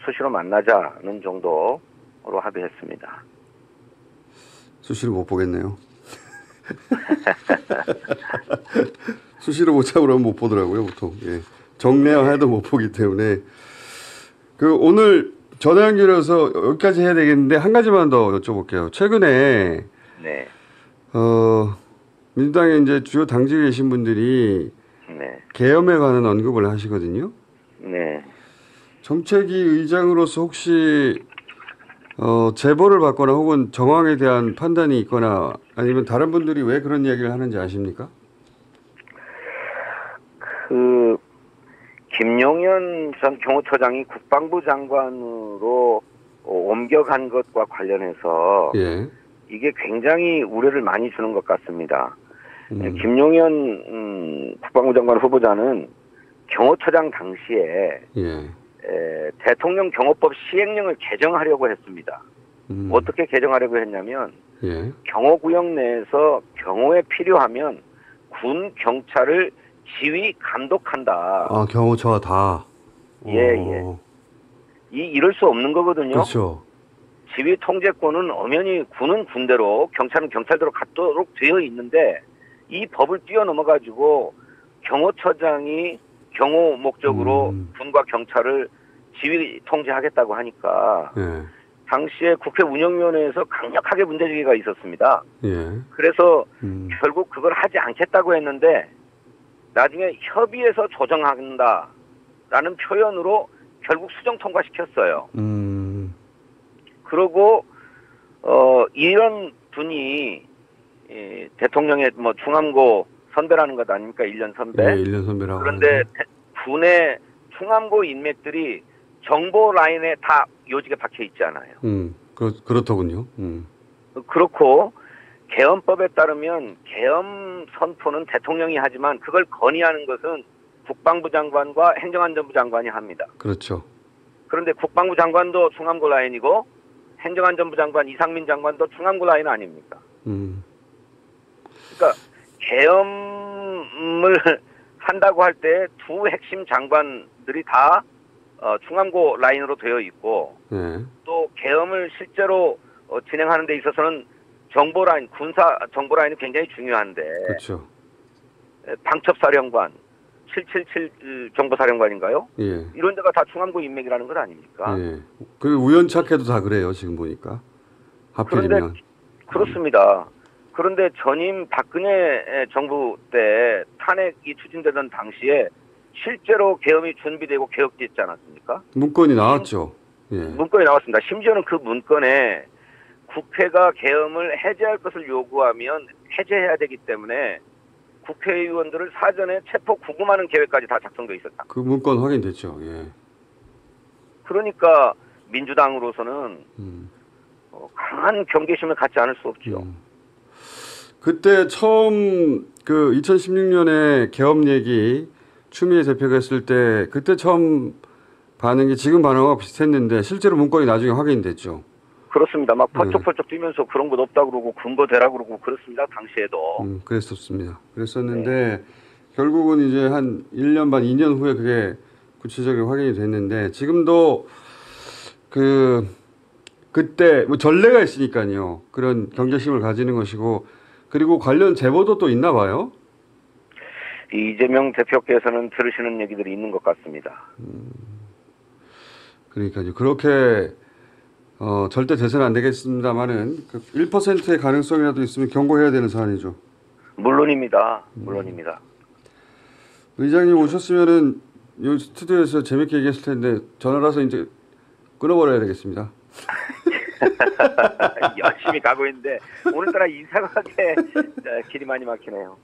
수시로 만나자는 정도로 합의했습니다. 수시로 못 보겠네요. 수시로 보자고 그러면 못 보더라고요, 보통. 예. 정례화해도 못 보기 때문에. 오늘 전화 연결해서 여기까지 해야 되겠는데, 한 가지만 더 여쭤볼게요. 최근에, 네. 민주당에 이제 주요 당직에 계신 분들이 네. 계엄에 관한 언급을 하시거든요. 네. 정책위 의장으로서 혹시, 제보를 받거나 혹은 정황에 대한 판단이 있거나 아니면 다른 분들이 왜 그런 이야기를 하는지 아십니까? 김용현 전 경호처장이 국방부 장관으로 옮겨간 것과 관련해서 예. 이게 굉장히 우려를 많이 주는 것 같습니다. 김용현 국방부 장관 후보자는 경호처장 당시에 예. 대통령 경호법 시행령을 개정하려고 했습니다. 어떻게 개정하려고 했냐면 예. 경호구역 내에서 경호에 필요하면 군 경찰을 지휘 감독한다. 아, 경호처가 다. 예. 이럴 수 없는 거거든요. 그렇죠. 지휘 통제권은 엄연히 군은 군대로 경찰은 경찰대로 갖도록 되어 있는데 이 법을 뛰어넘어 가지고 경호처장이 경호 목적으로 군과 경찰을 지휘 통제하겠다고 하니까 예. 당시에 국회 운영위원회에서 강력하게 문제제기가 있었습니다. 예. 그래서 결국 그걸 하지 않겠다고 했는데 나중에 협의해서 조정한다라는 표현으로 결국 수정 통과시켰어요. 그러고 이런 분이 대통령의 뭐 충암고 선배라는 것 아닙니까? 1년 선배. 네, 1년 선배라고. 그런데 군의 충암고 인맥들이 정보 라인에 다 요직에 박혀 있지 않아요. 그렇더군요. 그렇고 계엄법에 따르면 계엄 선포는 대통령이 하지만 그걸 건의하는 것은 국방부 장관과 행정안전부 장관이 합니다. 그렇죠. 그런데 국방부 장관도 충암고 라인이고 행정안전부 장관 이상민 장관도 충암고 라인 아닙니까? 그러니까 계엄을 한다고 할 때 두 핵심 장관들이 다 충암고 라인으로 되어 있고 네. 또 계엄을 실제로 진행하는 데 있어서는 정보 라인, 군사 정보 라인이 굉장히 중요한데 그렇죠. 방첩사령관, 777 정보사령관인가요? 예. 이런 데가 다 충암고 인맥이라는 것 아닙니까? 예. 그 우연찮게도 다 그래요, 지금 보니까. 하필이면. 그런데 그렇습니다. 그런데 전임 박근혜 정부 때 탄핵이 추진되던 당시에 실제로 계엄이 준비되고 개혁됐지 않았습니까? 문건이 나왔죠. 예. 문건이 나왔습니다. 심지어는 그 문건에 국회가 계엄을 해제할 것을 요구하면 해제해야 되기 때문에 국회의원들을 사전에 체포 구금하는 계획까지 다 작성되어 있었다. 그 문건 확인됐죠. 예. 그러니까 민주당으로서는 강한 경계심을 갖지 않을 수 없죠. 그때 처음 2016년에 계엄 얘기 추미애 대표가 했을 때 그때 처음 반응이 지금 반응과 비슷했는데 실제로 문건이 나중에 확인됐죠. 그렇습니다. 막 펄쩍펄쩍 뛰면서 그런 것 없다 그러고 근거 대라 그러고 그렇습니다. 당시에도. 그랬었습니다. 그랬었는데 결국은 이제 한 1년 반, 2년 후에 그게 구체적으로 확인이 됐는데 지금도 그때 뭐 전례가 있으니까요. 그런 경계심을 가지는 것이고 그리고 관련 제보도 또 있나 봐요. 이재명 대표께서는 들으시는 얘기들이 있는 것 같습니다. 그러니까요. 그렇게 절대 돼서는 안 되겠습니다만은 1%의 가능성이라도 있으면 경고해야 되는 사안이죠. 물론입니다. 물론입니다. 의장님 오셨으면은 이 스튜디오에서 재밌게 얘기했을 텐데 전화라서 이제 끊어버려야 되겠습니다. 열심히 가고 있는데 오늘따라 이상하게 길이 많이 막히네요.